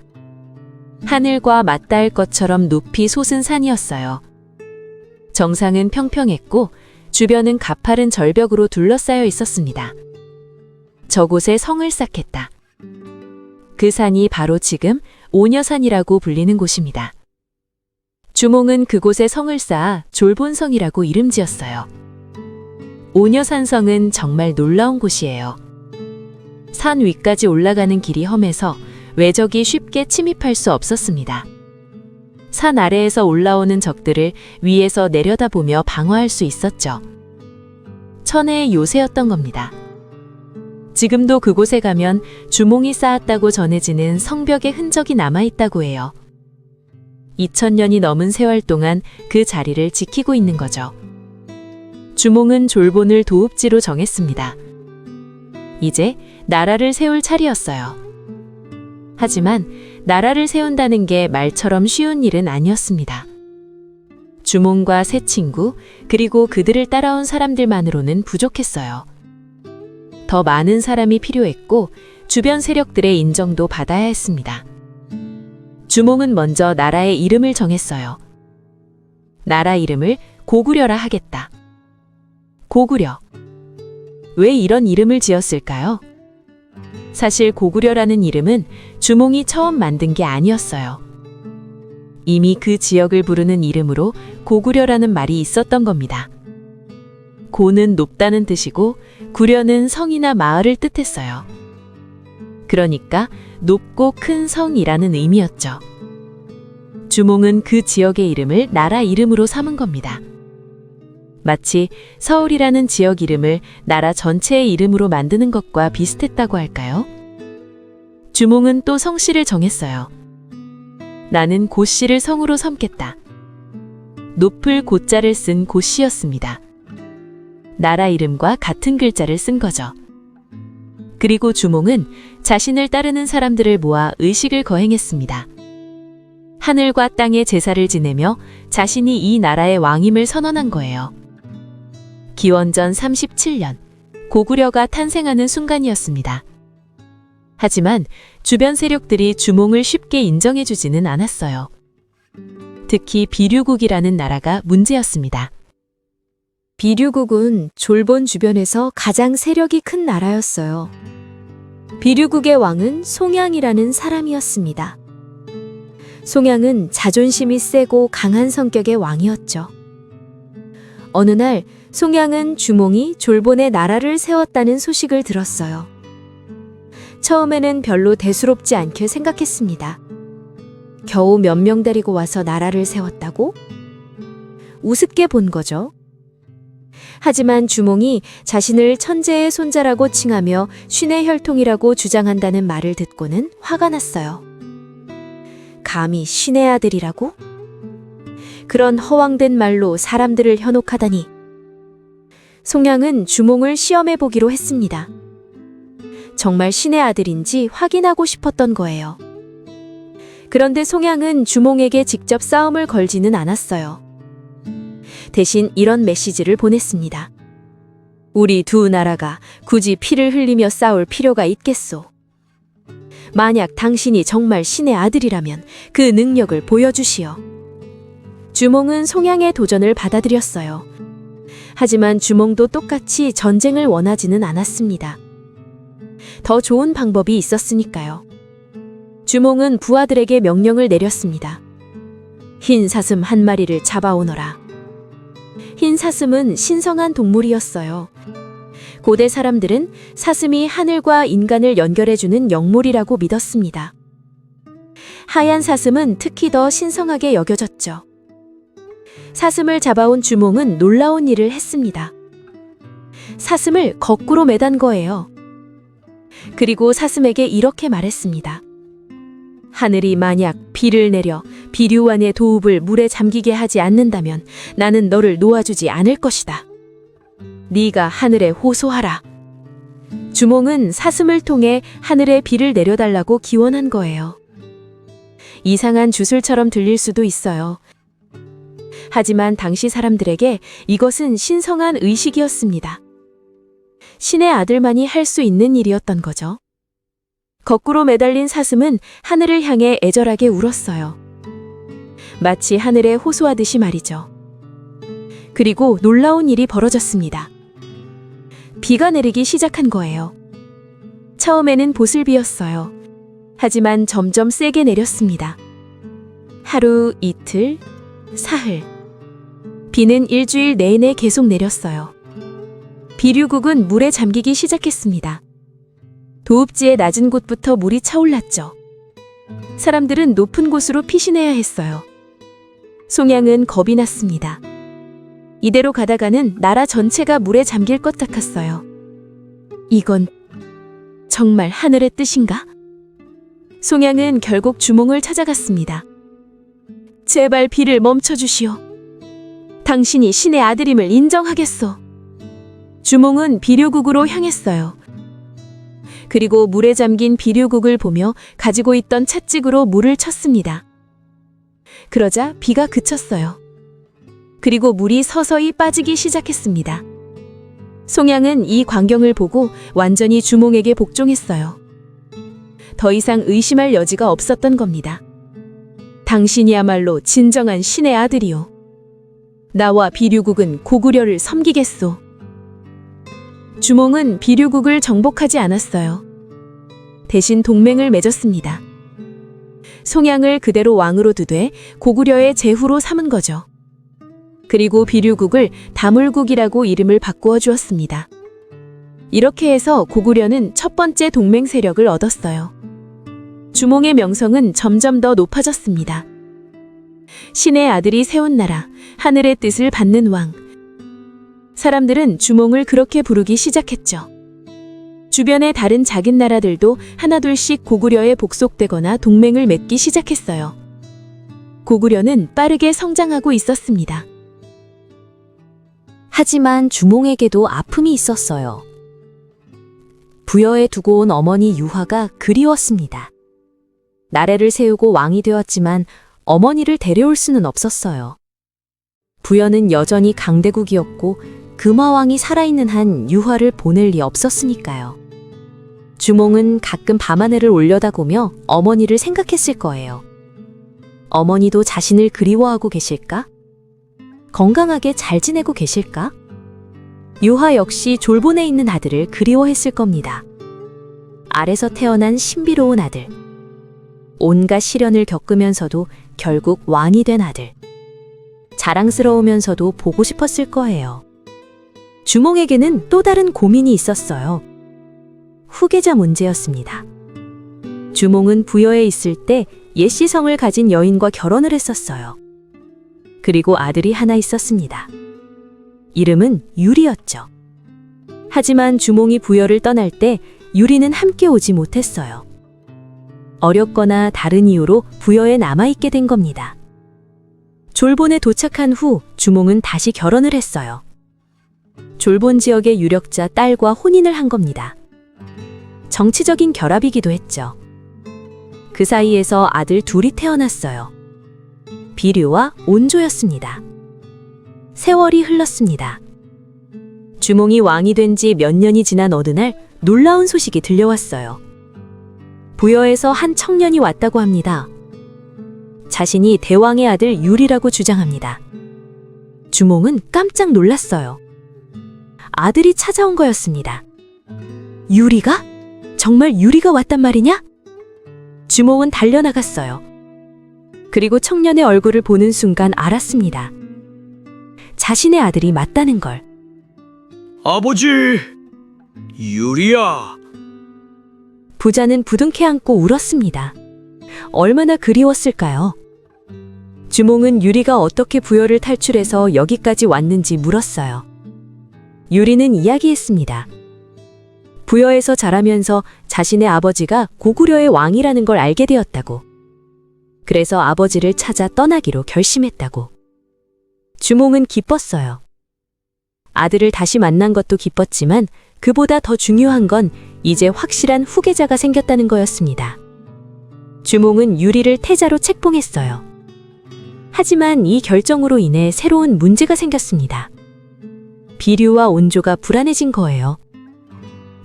하늘과 맞닿을 것처럼 높이 솟은 산이었어요. 정상은 평평했고 주변은 가파른 절벽으로 둘러싸여 있었습니다. 저곳에 성을 쌓겠다. 그 산이 바로 지금 오녀산이라고 불리는 곳입니다. 주몽은 그곳에 성을 쌓아 졸본성이라고 이름 지었어요. 오녀산성은 정말 놀라운 곳이에요. 산 위까지 올라가는 길이 험해서 외적이 쉽게 침입할 수 없었습니다. 산 아래에서 올라오는 적들을 위에서 내려다보며 방어할 수 있었죠. 천혜의 요새였던 겁니다. 지금도 그곳에 가면 주몽이 쌓았다고 전해지는 성벽의 흔적이 남아있다고 해요. 2000년이 넘은 세월 동안 그 자리를 지키고 있는 거죠. 주몽은 졸본을 도읍지로 정했습니다. 이제 나라를 세울 차례였어요. 하지만 나라를 세운다는 게 말처럼 쉬운 일은 아니었습니다. 주몽과 세 친구, 그리고 그들을 따라온 사람들만으로는 부족했어요. 더 많은 사람이 필요했고 주변 세력들의 인정도 받아야 했습니다. 주몽은 먼저 나라의 이름을 정했어요. 나라 이름을 고구려라 하겠다. 고구려. 왜 이런 이름을 지었을까요? 사실 고구려라는 이름은 주몽이 처음 만든 게 아니었어요. 이미 그 지역을 부르는 이름으로 고구려라는 말이 있었던 겁니다. 고는 높다는 뜻이고 구려는 성이나 마을을 뜻했어요. 그러니까 높고 큰 성이라는 의미였죠. 주몽은 그 지역의 이름을 나라 이름으로 삼은 겁니다. 마치 서울이라는 지역 이름을 나라 전체의 이름으로 만드는 것과 비슷했다고 할까요? 주몽은 또 성씨를 정했어요. 나는 고씨를 성으로 삼겠다. 높을 고자를 쓴 고씨였습니다. 나라 이름과 같은 글자를 쓴 거죠. 그리고 주몽은 자신을 따르는 사람들을 모아 의식을 거행했습니다. 하늘과 땅에 제사를 지내며 자신이 이 나라의 왕임을 선언한 거예요. 기원전 37년, 고구려가 탄생하는 순간이었습니다. 하지만 주변 세력들이 주몽을 쉽게 인정해주지는 않았어요. 특히 비류국이라는 나라가 문제였습니다. 비류국은 졸본 주변에서 가장 세력이 큰 나라였어요. 비류국의 왕은 송양이라는 사람이었습니다. 송양은 자존심이 세고 강한 성격의 왕이었죠. 어느 날 송양은 주몽이 졸본에 나라를 세웠다는 소식을 들었어요. 처음에는 별로 대수롭지 않게 생각했습니다. 겨우 몇 명 데리고 와서 나라를 세웠다고? 우습게 본 거죠. 하지만 주몽이 자신을 천재의 손자라고 칭하며 신의 혈통이라고 주장한다는 말을 듣고는 화가 났어요. 감히 신의 아들이라고? 그런 허황된 말로 사람들을 현혹하다니. 송양은 주몽을 시험해 보기로 했습니다. 정말 신의 아들인지 확인하고 싶었던 거예요. 그런데 송양은 주몽에게 직접 싸움을 걸지는 않았어요. 대신 이런 메시지를 보냈습니다. 우리 두 나라가 굳이 피를 흘리며 싸울 필요가 있겠소. 만약 당신이 정말 신의 아들이라면 그 능력을 보여주시오. 주몽은 송양의 도전을 받아들였어요. 하지만 주몽도 똑같이 전쟁을 원하지는 않았습니다. 더 좋은 방법이 있었으니까요. 주몽은 부하들에게 명령을 내렸습니다. 흰 사슴 한 마리를 잡아오너라. 흰 사슴은 신성한 동물이었어요. 고대 사람들은 사슴이 하늘과 인간을 연결해주는 영물이라고 믿었습니다. 하얀 사슴은 특히 더 신성하게 여겨졌죠. 사슴을 잡아온 주몽은 놀라운 일을 했습니다. 사슴을 거꾸로 매단 거예요. 그리고 사슴에게 이렇게 말했습니다. 하늘이 만약 비를 내려 비류완의 도읍을 물에 잠기게 하지 않는다면 나는 너를 놓아주지 않을 것이다. 네가 하늘에 호소하라. 주몽은 사슴을 통해 하늘에 비를 내려달라고 기원한 거예요. 이상한 주술처럼 들릴 수도 있어요. 하지만 당시 사람들에게 이것은 신성한 의식이었습니다. 신의 아들만이 할 수 있는 일이었던 거죠. 거꾸로 매달린 사슴은 하늘을 향해 애절하게 울었어요. 마치 하늘에 호소하듯이 말이죠. 그리고 놀라운 일이 벌어졌습니다. 비가 내리기 시작한 거예요. 처음에는 보슬비였어요. 하지만 점점 세게 내렸습니다. 하루, 이틀, 사흘. 비는 일주일 내내 계속 내렸어요. 비류국은 물에 잠기기 시작했습니다. 도읍지의 낮은 곳부터 물이 차올랐죠. 사람들은 높은 곳으로 피신해야 했어요. 송양은 겁이 났습니다. 이대로 가다가는 나라 전체가 물에 잠길 것 같았어요. 이건 정말 하늘의 뜻인가? 송양은 결국 주몽을 찾아갔습니다. 제발 비를 멈춰주시오. 당신이 신의 아들임을 인정하겠소. 주몽은 비류국으로 향했어요. 그리고 물에 잠긴 비류국을 보며 가지고 있던 찻집으로 물을 쳤습니다. 그러자 비가 그쳤어요. 그리고 물이 서서히 빠지기 시작했습니다. 송양은 이 광경을 보고 완전히 주몽에게 복종했어요. 더 이상 의심할 여지가 없었던 겁니다. 당신이야말로 진정한 신의 아들이오. 나와 비류국은 고구려를 섬기겠소. 주몽은 비류국을 정복하지 않았어요. 대신 동맹을 맺었습니다. 송양을 그대로 왕으로 두되 고구려의 제후로 삼은 거죠. 그리고 비류국을 다물국이라고 이름을 바꾸어 주었습니다. 이렇게 해서 고구려는 첫 번째 동맹 세력을 얻었어요. 주몽의 명성은 점점 더 높아졌습니다. 신의 아들이 세운 나라, 하늘의 뜻을 받는 왕. 사람들은 주몽을 그렇게 부르기 시작했죠. 주변의 다른 작은 나라들도 하나둘씩 고구려에 복속되거나 동맹을 맺기 시작했어요. 고구려는 빠르게 성장하고 있었습니다. 하지만 주몽에게도 아픔이 있었어요. 부여에 두고 온 어머니 유화가 그리웠습니다. 나래를 세우고 왕이 되었지만 어머니를 데려올 수는 없었어요. 부여는 여전히 강대국이었고 금화왕이 살아있는 한 유화를 보낼 리 없었으니까요. 주몽은 가끔 밤하늘을 올려다보며 어머니를 생각했을 거예요. 어머니도 자신을 그리워하고 계실까? 건강하게 잘 지내고 계실까? 유화 역시 졸본에 있는 아들을 그리워했을 겁니다. 알에서 태어난 신비로운 아들. 온갖 시련을 겪으면서도 결국 왕이 된 아들. 자랑스러우면서도 보고 싶었을 거예요. 주몽에게는 또 다른 고민이 있었어요. 후계자 문제였습니다. 주몽은 부여에 있을 때 예시성을 가진 여인과 결혼을 했었어요. 그리고 아들이 하나 있었습니다. 이름은 유리였죠. 하지만 주몽이 부여를 떠날 때 유리는 함께 오지 못했어요. 어렵거나 다른 이유로 부여에 남아있게 된 겁니다. 졸본에 도착한 후 주몽은 다시 결혼을 했어요. 졸본 지역의 유력자 딸과 혼인을 한 겁니다. 정치적인 결합이기도 했죠. 그 사이에서 아들 둘이 태어났어요. 비류와 온조였습니다. 세월이 흘렀습니다. 주몽이 왕이 된 지 몇 년이 지난 어느 날 놀라운 소식이 들려왔어요. 부여에서 한 청년이 왔다고 합니다. 자신이 대왕의 아들 유리라고 주장합니다. 주몽은 깜짝 놀랐어요. 아들이 찾아온 거였습니다. 유리가? 정말 유리가 왔단 말이냐? 주몽은 달려나갔어요. 그리고 청년의 얼굴을 보는 순간 알았습니다. 자신의 아들이 맞다는 걸. 아버지, 유리야. 부자는 부둥켜 안고 울었습니다. 얼마나 그리웠을까요? 주몽은 유리가 어떻게 부여를 탈출해서 여기까지 왔는지 물었어요. 유리는 이야기했습니다. 부여에서 자라면서 자신의 아버지가 고구려의 왕이라는 걸 알게 되었다고. 그래서 아버지를 찾아 떠나기로 결심했다고. 주몽은 기뻤어요. 아들을 다시 만난 것도 기뻤지만 그보다 더 중요한 건 이제 확실한 후계자가 생겼다는 거였습니다. 주몽은 유리를 태자로 책봉했어요. 하지만 이 결정으로 인해 새로운 문제가 생겼습니다. 비류와 온조가 불안해진 거예요.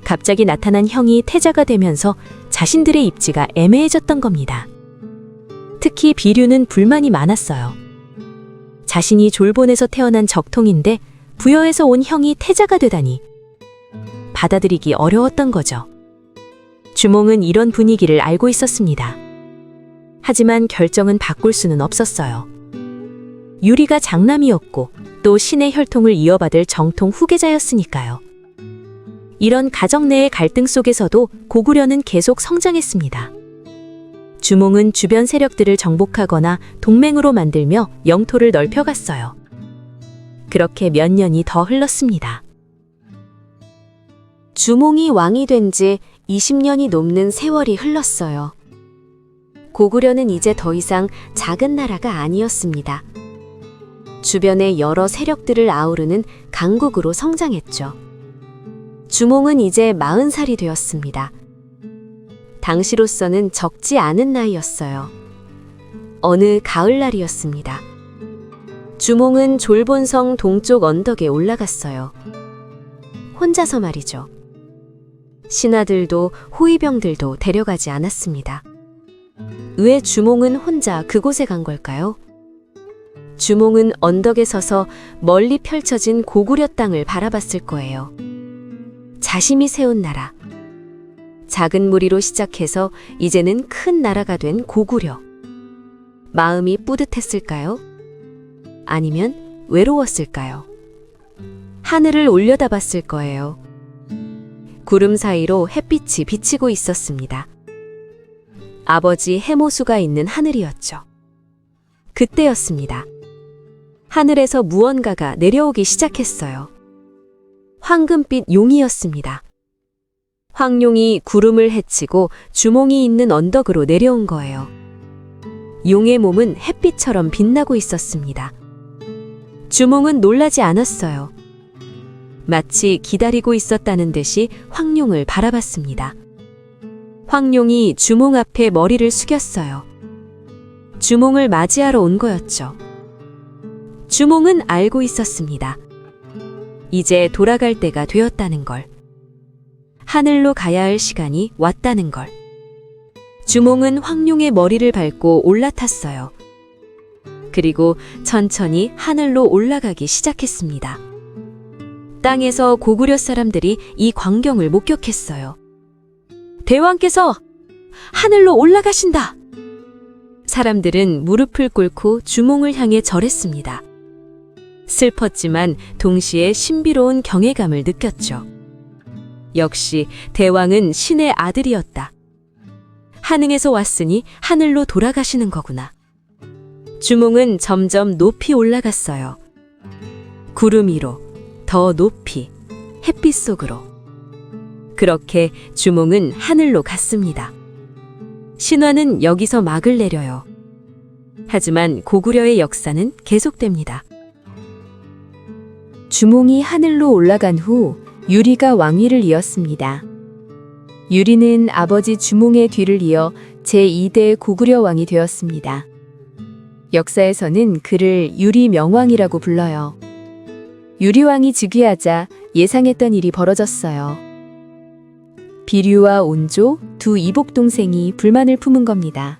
갑자기 나타난 형이 태자가 되면서 자신들의 입지가 애매해졌던 겁니다. 특히 비류는 불만이 많았어요. 자신이 졸본에서 태어난 적통인데 부여에서 온 형이 태자가 되다니 받아들이기 어려웠던 거죠. 주몽은 이런 분위기를 알고 있었습니다. 하지만 결정은 바꿀 수는 없었어요. 유리가 장남이었고 또 신의 혈통을 이어받을 정통 후계자였으니까요. 이런 가정 내의 갈등 속에서도 고구려는 계속 성장했습니다. 주몽은 주변 세력들을 정복하거나 동맹으로 만들며 영토를 넓혀갔어요. 그렇게 몇 년이 더 흘렀습니다. 주몽이 왕이 된 지 20년이 넘는 세월이 흘렀어요. 고구려는 이제 더 이상 작은 나라가 아니었습니다. 주변의 여러 세력들을 아우르는 강국으로 성장했죠. 주몽은 이제 40살이 되었습니다. 당시로서는 적지 않은 나이였어요. 어느 가을날이었습니다. 주몽은 졸본성 동쪽 언덕에 올라갔어요. 혼자서 말이죠. 신하들도 호위병들도 데려가지 않았습니다. 왜 주몽은 혼자 그곳에 간 걸까요? 주몽은 언덕에 서서 멀리 펼쳐진 고구려 땅을 바라봤을 거예요. 자신이 세운 나라. 작은 무리로 시작해서 이제는 큰 나라가 된 고구려. 마음이 뿌듯했을까요? 아니면 외로웠을까요? 하늘을 올려다봤을 거예요. 구름 사이로 햇빛이 비치고 있었습니다. 아버지 해모수가 있는 하늘이었죠. 그때였습니다. 하늘에서 무언가가 내려오기 시작했어요. 황금빛 용이었습니다. 황룡이 구름을 헤치고 주몽이 있는 언덕으로 내려온 거예요. 용의 몸은 햇빛처럼 빛나고 있었습니다. 주몽은 놀라지 않았어요. 마치 기다리고 있었다는 듯이 황룡을 바라봤습니다. 황룡이 주몽 앞에 머리를 숙였어요. 주몽을 맞이하러 온 거였죠. 주몽은 알고 있었습니다. 이제 돌아갈 때가 되었다는 걸. 하늘로 가야 할 시간이 왔다는 걸. 주몽은 황룡의 머리를 밟고 올라탔어요. 그리고 천천히 하늘로 올라가기 시작했습니다. 땅에서 고구려 사람들이 이 광경을 목격했어요. 대왕께서 하늘로 올라가신다! 사람들은 무릎을 꿇고 주몽을 향해 절했습니다. 슬펐지만 동시에 신비로운 경외감을 느꼈죠. 역시 대왕은 신의 아들이었다. 하늘에서 왔으니 하늘로 돌아가시는 거구나. 주몽은 점점 높이 올라갔어요. 구름 위로, 더 높이, 햇빛 속으로. 그렇게 주몽은 하늘로 갔습니다. 신화는 여기서 막을 내려요. 하지만 고구려의 역사는 계속됩니다. 주몽이 하늘로 올라간 후 유리가 왕위를 이었습니다. 유리는 아버지 주몽의 뒤를 이어 제2대 고구려 왕이 되었습니다. 역사에서는 그를 유리명왕이라고 불러요. 유리왕이 즉위하자 예상했던 일이 벌어졌어요. 비류와 온조 두 이복 동생이 불만을 품은 겁니다.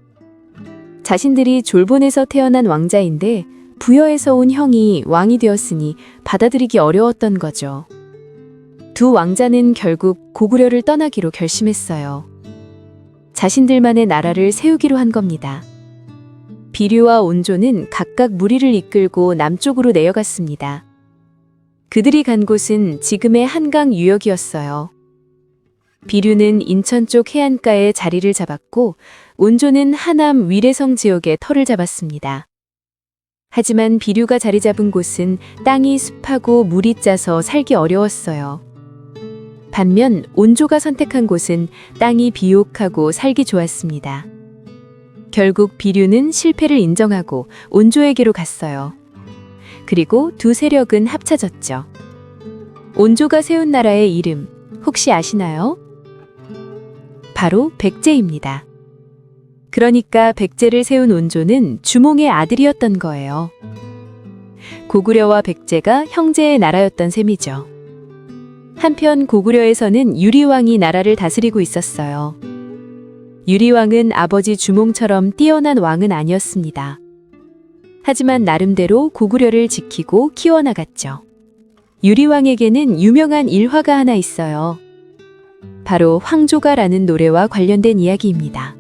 자신들이 졸본에서 태어난 왕자인데 부여에서 온 형이 왕이 되었으니 받아들이기 어려웠던 거죠. 두 왕자는 결국 고구려를 떠나기로 결심했어요. 자신들만의 나라를 세우기로 한 겁니다. 비류와 온조는 각각 무리를 이끌고 남쪽으로 내려갔습니다. 그들이 간 곳은 지금의 한강 유역이었어요. 비류는 인천 쪽 해안가에 자리를 잡았고 온조는 하남 위례성 지역에 터를 잡았습니다. 하지만 비류가 자리 잡은 곳은 땅이 습하고 물이 짜서 살기 어려웠어요. 반면 온조가 선택한 곳은 땅이 비옥하고 살기 좋았습니다. 결국 비류는 실패를 인정하고 온조에게로 갔어요. 그리고 두 세력은 합쳐졌죠. 온조가 세운 나라의 이름 혹시 아시나요? 바로 백제입니다. 그러니까 백제를 세운 온조는 주몽의 아들이었던 거예요. 고구려와 백제가 형제의 나라였던 셈이죠. 한편 고구려에서는 유리왕이 나라를 다스리고 있었어요. 유리왕은 아버지 주몽처럼 뛰어난 왕은 아니었습니다. 하지만 나름대로 고구려를 지키고 키워나갔죠. 유리왕에게는 유명한 일화가 하나 있어요. 바로 황조가라는 노래와 관련된 이야기입니다.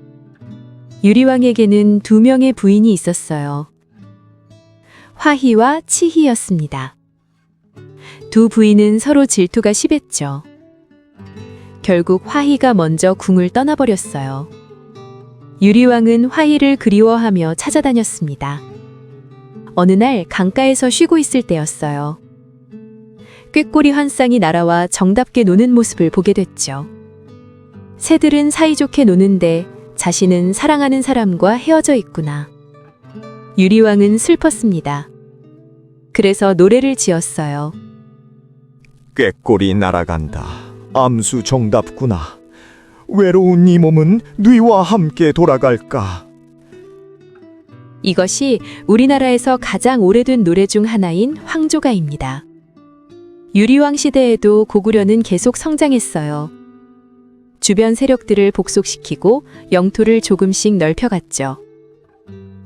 유리왕에게는 두 명의 부인이 있었어요. 화희와 치희였습니다. 두 부인은 서로 질투가 심했죠. 결국 화희가 먼저 궁을 떠나버렸어요. 유리왕은 화희를 그리워하며 찾아다녔습니다. 어느 날 강가에서 쉬고 있을 때였어요. 꾀꼬리 한 쌍이 날아와 정답게 노는 모습을 보게 됐죠. 새들은 사이좋게 노는데 자신은 사랑하는 사람과 헤어져 있구나. 유리왕은 슬펐습니다. 그래서 노래를 지었어요. 꾀꼬리 날아간다. 암수 정답구나. 외로운 이 몸은 네와 함께 돌아갈까. 이것이 우리나라에서 가장 오래된 노래 중 하나인 황조가입니다. 유리왕 시대에도 고구려는 계속 성장했어요. 주변 세력들을 복속시키고 영토를 조금씩 넓혀갔죠.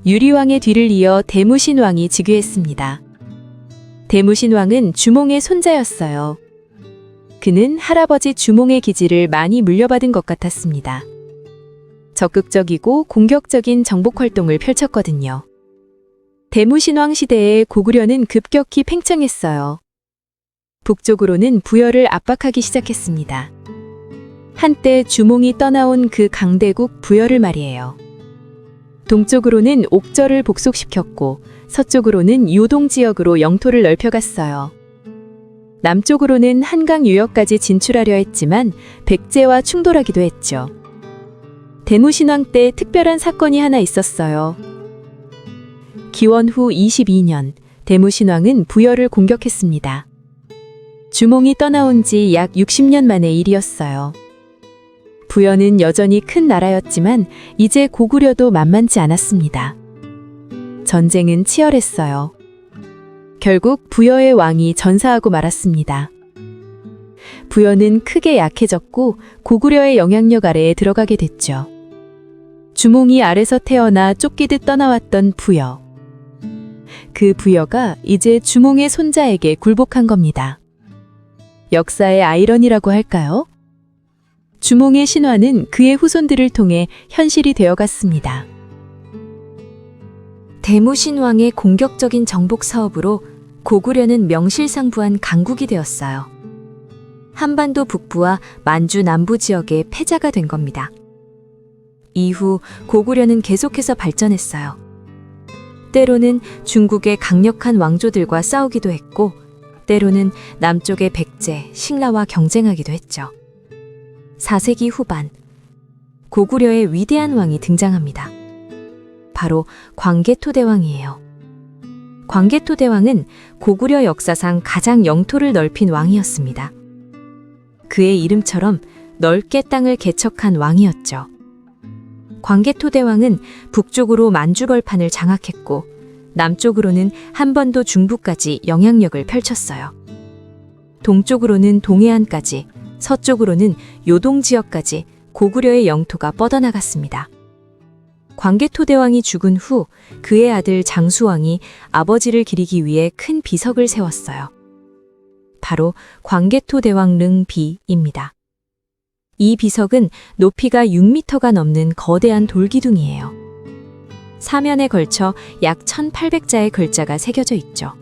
유리왕의 뒤를 이어 대무신왕이 즉위했습니다. 대무신왕은 주몽의 손자였어요. 그는 할아버지 주몽의 기지를 많이 물려받은 것 같았습니다. 적극적이고 공격적인 정복 활동을 펼쳤거든요. 대무신왕 시대에 고구려는 급격히 팽창했어요. 북쪽으로는 부여를 압박하기 시작했습니다. 한때 주몽이 떠나온 그 강대국 부여를 말이에요. 동쪽으로는 옥저를 복속시켰고 서쪽으로는 요동 지역으로 영토를 넓혀갔어요. 남쪽으로는 한강 유역까지 진출하려 했지만 백제와 충돌하기도 했죠. 대무신왕 때 특별한 사건이 하나 있었어요. 기원 후 22년 대무신왕은 부여를 공격했습니다. 주몽이 떠나온 지 약 60년 만의 일이었어요. 부여는 여전히 큰 나라였지만 이제 고구려도 만만치 않았습니다. 전쟁은 치열했어요. 결국 부여의 왕이 전사하고 말았습니다. 부여는 크게 약해졌고 고구려의 영향력 아래에 들어가게 됐죠. 주몽이 알에서 태어나 쫓기듯 떠나왔던 부여. 그 부여가 이제 주몽의 손자에게 굴복한 겁니다. 역사의 아이러니라고 할까요? 주몽의 신화는 그의 후손들을 통해 현실이 되어갔습니다. 대무신왕의 공격적인 정복 사업으로 고구려는 명실상부한 강국이 되었어요. 한반도 북부와 만주 남부 지역의 패자가 된 겁니다. 이후 고구려는 계속해서 발전했어요. 때로는 중국의 강력한 왕조들과 싸우기도 했고, 때로는 남쪽의 백제, 신라와 경쟁하기도 했죠. 4세기 후반, 고구려의 위대한 왕이 등장합니다. 바로 광개토대왕이에요. 광개토대왕은 고구려 역사상 가장 영토를 넓힌 왕이었습니다. 그의 이름처럼 넓게 땅을 개척한 왕이었죠. 광개토대왕은 북쪽으로 만주벌판을 장악했고 남쪽으로는 한반도 중부까지 영향력을 펼쳤어요. 동쪽으로는 동해안까지, 서쪽으로는 요동 지역까지 고구려의 영토가 뻗어나갔습니다. 광개토대왕이 죽은 후 그의 아들 장수왕이 아버지를 기리기 위해 큰 비석을 세웠어요. 바로 광개토대왕 릉비입니다. 이 비석은 높이가 6m가 넘는 거대한 돌기둥이에요. 사면에 걸쳐 약 1800자의 글자가 새겨져 있죠.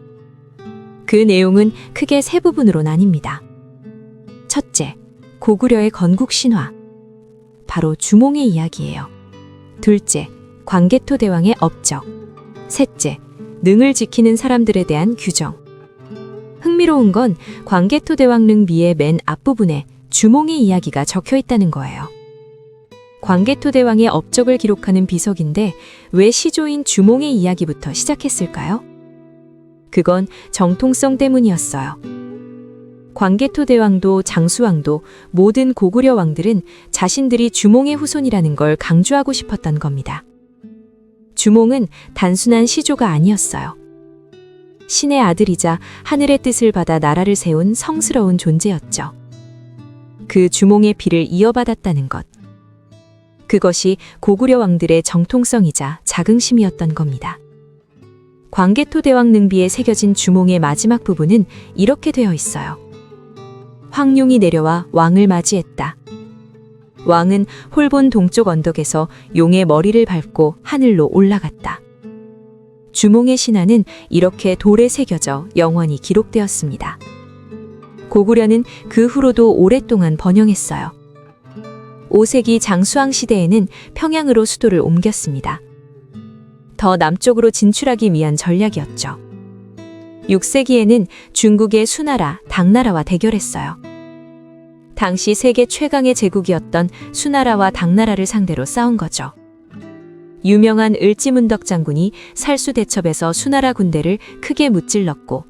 그 내용은 크게 세 부분으로 나뉩니다. 첫째, 고구려의 건국 신화. 바로 주몽의 이야기예요. 둘째, 광개토대왕의 업적. 셋째, 능을 지키는 사람들에 대한 규정. 흥미로운 건 광개토대왕 릉비의 맨 앞부분에 주몽의 이야기가 적혀 있다는 거예요. 광개토대왕의 업적을 기록하는 비석인데 왜 시조인 주몽의 이야기부터 시작했을까요? 그건 정통성 때문이었어요. 광개토대왕도 장수왕도 모든 고구려 왕들은 자신들이 주몽의 후손이라는 걸 강조하고 싶었던 겁니다. 주몽은 단순한 시조가 아니었어요. 신의 아들이자 하늘의 뜻을 받아 나라를 세운 성스러운 존재였죠. 그 주몽의 피를 이어받았다는 것. 그것이 고구려 왕들의 정통성이자 자긍심이었던 겁니다. 광개토대왕 능비에 새겨진 주몽의 마지막 부분은 이렇게 되어 있어요. 황룡이 내려와 왕을 맞이했다. 왕은 홀본 동쪽 언덕에서 용의 머리를 밟고 하늘로 올라갔다. 주몽의 신화는 이렇게 돌에 새겨져 영원히 기록되었습니다. 고구려는 그 후로도 오랫동안 번영했어요. 5세기 장수왕 시대에는 평양으로 수도를 옮겼습니다. 더 남쪽으로 진출하기 위한 전략이었죠. 6세기에는 중국의 수나라, 당나라와 대결했어요. 당시 세계 최강의 제국이었던 수나라와 당나라를 상대로 싸운 거죠. 유명한 을지문덕 장군이 살수대첩에서 수나라 군대를 크게 무찔렀고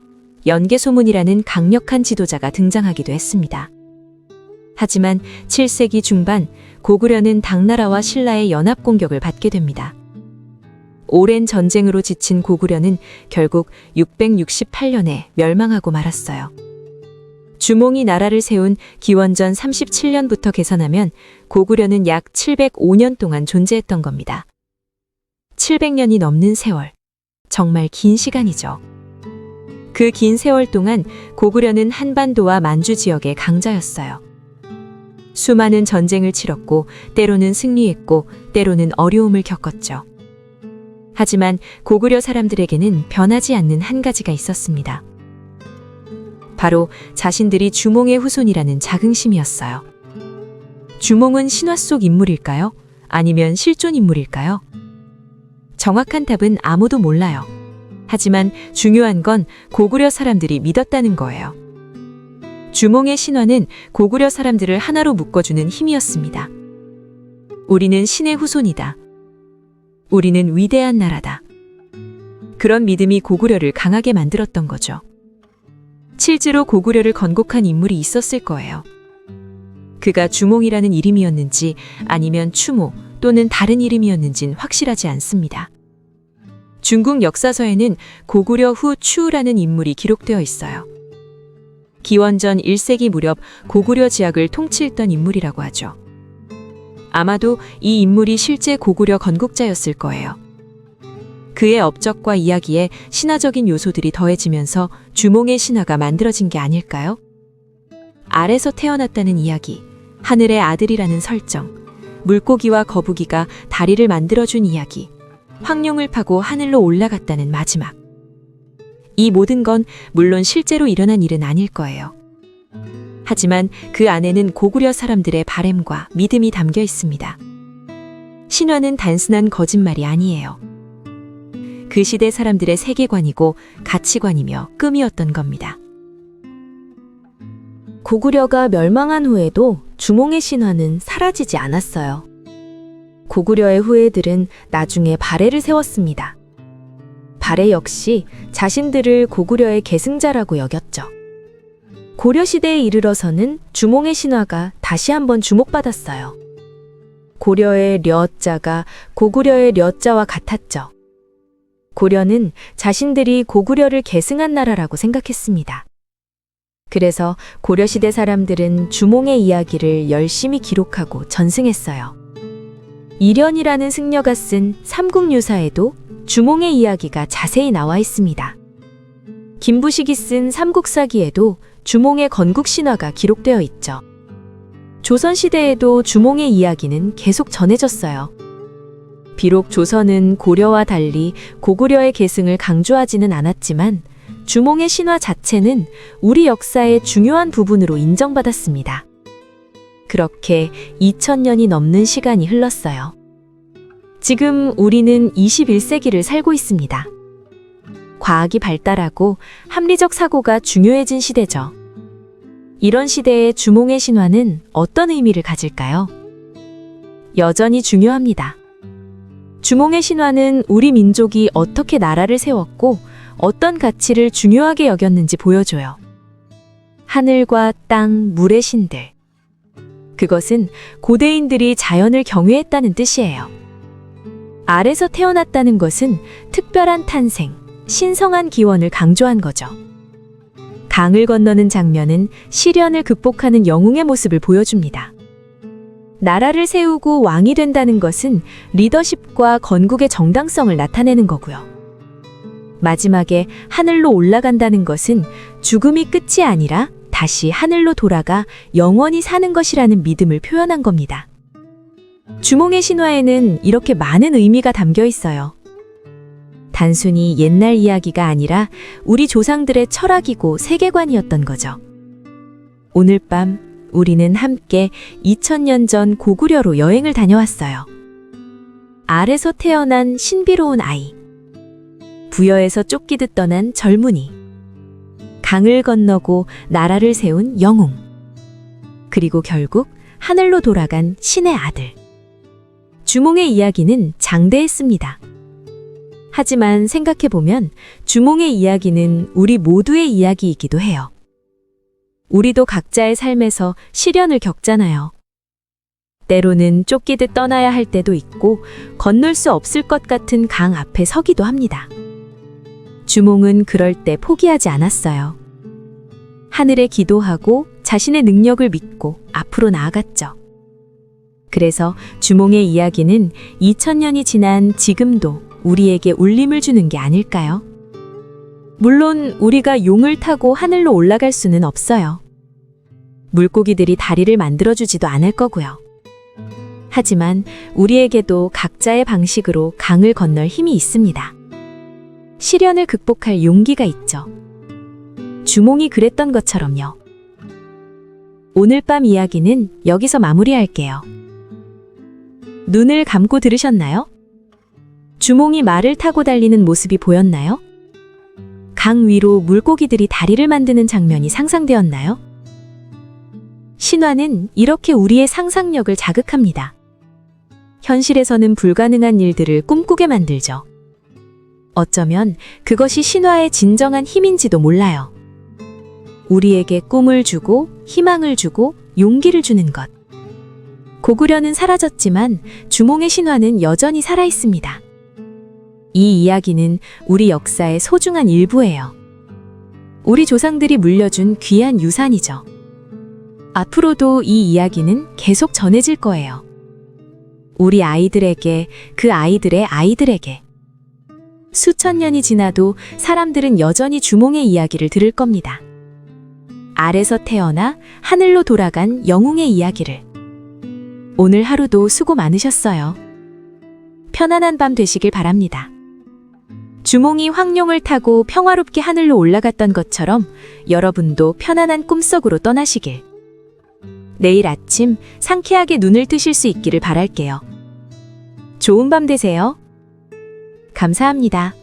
연개소문이라는 강력한 지도자가 등장하기도 했습니다. 하지만 7세기 중반 고구려는 당나라와 신라의 연합 공격을 받게 됩니다. 오랜 전쟁으로 지친 고구려는 결국 668년에 멸망하고 말았어요. 주몽이 나라를 세운 기원전 37년부터 계산하면 고구려는 약 705년 동안 존재했던 겁니다. 700년이 넘는 세월. 정말 긴 시간이죠. 그 긴 세월 동안 고구려는 한반도와 만주 지역의 강자였어요. 수많은 전쟁을 치렀고 때로는 승리했고 때로는 어려움을 겪었죠. 하지만 고구려 사람들에게는 변하지 않는 한 가지가 있었습니다. 바로 자신들이 주몽의 후손이라는 자긍심이었어요. 주몽은 신화 속 인물일까요? 아니면 실존 인물일까요? 정확한 답은 아무도 몰라요. 하지만 중요한 건 고구려 사람들이 믿었다는 거예요. 주몽의 신화는 고구려 사람들을 하나로 묶어주는 힘이었습니다. 우리는 신의 후손이다. 우리는 위대한 나라다. 그런 믿음이 고구려를 강하게 만들었던 거죠. 실제로 고구려를 건국한 인물이 있었을 거예요. 그가 주몽이라는 이름이었는지 아니면 추모 또는 다른 이름이었는진 확실하지 않습니다. 중국 역사서에는 고구려 후 추라는 인물이 기록되어 있어요. 기원전 1세기 무렵 고구려 지역을 통치했던 인물이라고 하죠. 아마도 이 인물이 실제 고구려 건국자였을 거예요. 그의 업적과 이야기에 신화적인 요소들이 더해지면서 주몽의 신화가 만들어진 게 아닐까요? 알에서 태어났다는 이야기, 하늘의 아들이라는 설정, 물고기와 거북이가 다리를 만들어준 이야기, 황룡을 파고 하늘로 올라갔다는 마지막. 이 모든 건 물론 실제로 일어난 일은 아닐 거예요. 하지만 그 안에는 고구려 사람들의 바램과 믿음이 담겨 있습니다. 신화는 단순한 거짓말이 아니에요. 그 시대 사람들의 세계관이고 가치관이며 꿈이었던 겁니다. 고구려가 멸망한 후에도 주몽의 신화는 사라지지 않았어요. 고구려의 후예들은 나중에 발해를 세웠습니다. 발해 역시 자신들을 고구려의 계승자라고 여겼죠. 고려시대에 이르러서는 주몽의 신화가 다시 한번 주목받았어요. 고려의 려자가 고구려의 려자와 같았죠. 고려는 자신들이 고구려를 계승한 나라라고 생각했습니다. 그래서 고려시대 사람들은 주몽의 이야기를 열심히 기록하고 전승했어요. 이련이라는 승려가 쓴 삼국유사에도 주몽의 이야기가 자세히 나와 있습니다. 김부식이 쓴 삼국사기에도 주몽의 건국 신화가 기록되어 있죠. 조선시대에도 주몽의 이야기는 계속 전해졌어요. 비록 조선은 고려와 달리 고구려의 계승을 강조하지는 않았지만 주몽의 신화 자체는 우리 역사의 중요한 부분으로 인정받았습니다. 그렇게 2000년이 넘는 시간이 흘렀어요. 지금 우리는 21세기를 살고 있습니다. 과학이 발달하고 합리적 사고가 중요해진 시대죠. 이런 시대에 주몽의 신화는 어떤 의미를 가질까요? 여전히 중요합니다. 주몽의 신화는 우리 민족이 어떻게 나라를 세웠고 어떤 가치를 중요하게 여겼는지 보여줘요. 하늘과 땅, 물의 신들. 그것은 고대인들이 자연을 경외했다는 뜻이에요. 알에서 태어났다는 것은 특별한 탄생, 신성한 기원을 강조한 거죠. 강을 건너는 장면은 시련을 극복하는 영웅의 모습을 보여줍니다. 나라를 세우고 왕이 된다는 것은 리더십과 건국의 정당성을 나타내는 거고요. 마지막에 하늘로 올라간다는 것은 죽음이 끝이 아니라 다시 하늘로 돌아가 영원히 사는 것이라는 믿음을 표현한 겁니다. 주몽의 신화에는 이렇게 많은 의미가 담겨 있어요. 단순히 옛날 이야기가 아니라 우리 조상들의 철학이고 세계관이었던 거죠. 오늘 밤 우리는 함께 2000년 전 고구려로 여행을 다녀왔어요. 알에서 태어난 신비로운 아이, 부여에서 쫓기듯 떠난 젊은이, 강을 건너고 나라를 세운 영웅, 그리고 결국 하늘로 돌아간 신의 아들. 주몽의 이야기는 장대했습니다. 하지만 생각해보면 주몽의 이야기는 우리 모두의 이야기이기도 해요. 우리도 각자의 삶에서 시련을 겪잖아요. 때로는 쫓기듯 떠나야 할 때도 있고 건널 수 없을 것 같은 강 앞에 서기도 합니다. 주몽은 그럴 때 포기하지 않았어요. 하늘에 기도하고 자신의 능력을 믿고 앞으로 나아갔죠. 그래서 주몽의 이야기는 2000년이 지난 지금도 우리에게 울림을 주는 게 아닐까요? 물론 우리가 용을 타고 하늘로 올라갈 수는 없어요. 물고기들이 다리를 만들어주지도 않을 거고요. 하지만 우리에게도 각자의 방식으로 강을 건널 힘이 있습니다. 시련을 극복할 용기가 있죠. 주몽이 그랬던 것처럼요. 오늘 밤 이야기는 여기서 마무리할게요. 눈을 감고 들으셨나요? 주몽이 말을 타고 달리는 모습이 보였나요? 강 위로 물고기들이 다리를 만드는 장면이 상상되었나요? 신화는 이렇게 우리의 상상력을 자극합니다. 현실에서는 불가능한 일들을 꿈꾸게 만들죠. 어쩌면 그것이 신화의 진정한 힘인지도 몰라요. 우리에게 꿈을 주고 희망을 주고 용기를 주는 것. 고구려는 사라졌지만 주몽의 신화는 여전히 살아있습니다. 이 이야기는 우리 역사의 소중한 일부예요. 우리 조상들이 물려준 귀한 유산이죠. 앞으로도 이 이야기는 계속 전해질 거예요. 우리 아이들에게, 그 아이들의 아이들에게. 수천 년이 지나도 사람들은 여전히 주몽의 이야기를 들을 겁니다. 알에서 태어나 하늘로 돌아간 영웅의 이야기를. 오늘 하루도 수고 많으셨어요. 편안한 밤 되시길 바랍니다. 주몽이 황룡을 타고 평화롭게 하늘로 올라갔던 것처럼 여러분도 편안한 꿈속으로 떠나시길. 내일 아침 상쾌하게 눈을 뜨실 수 있기를 바랄게요. 좋은 밤 되세요. 감사합니다.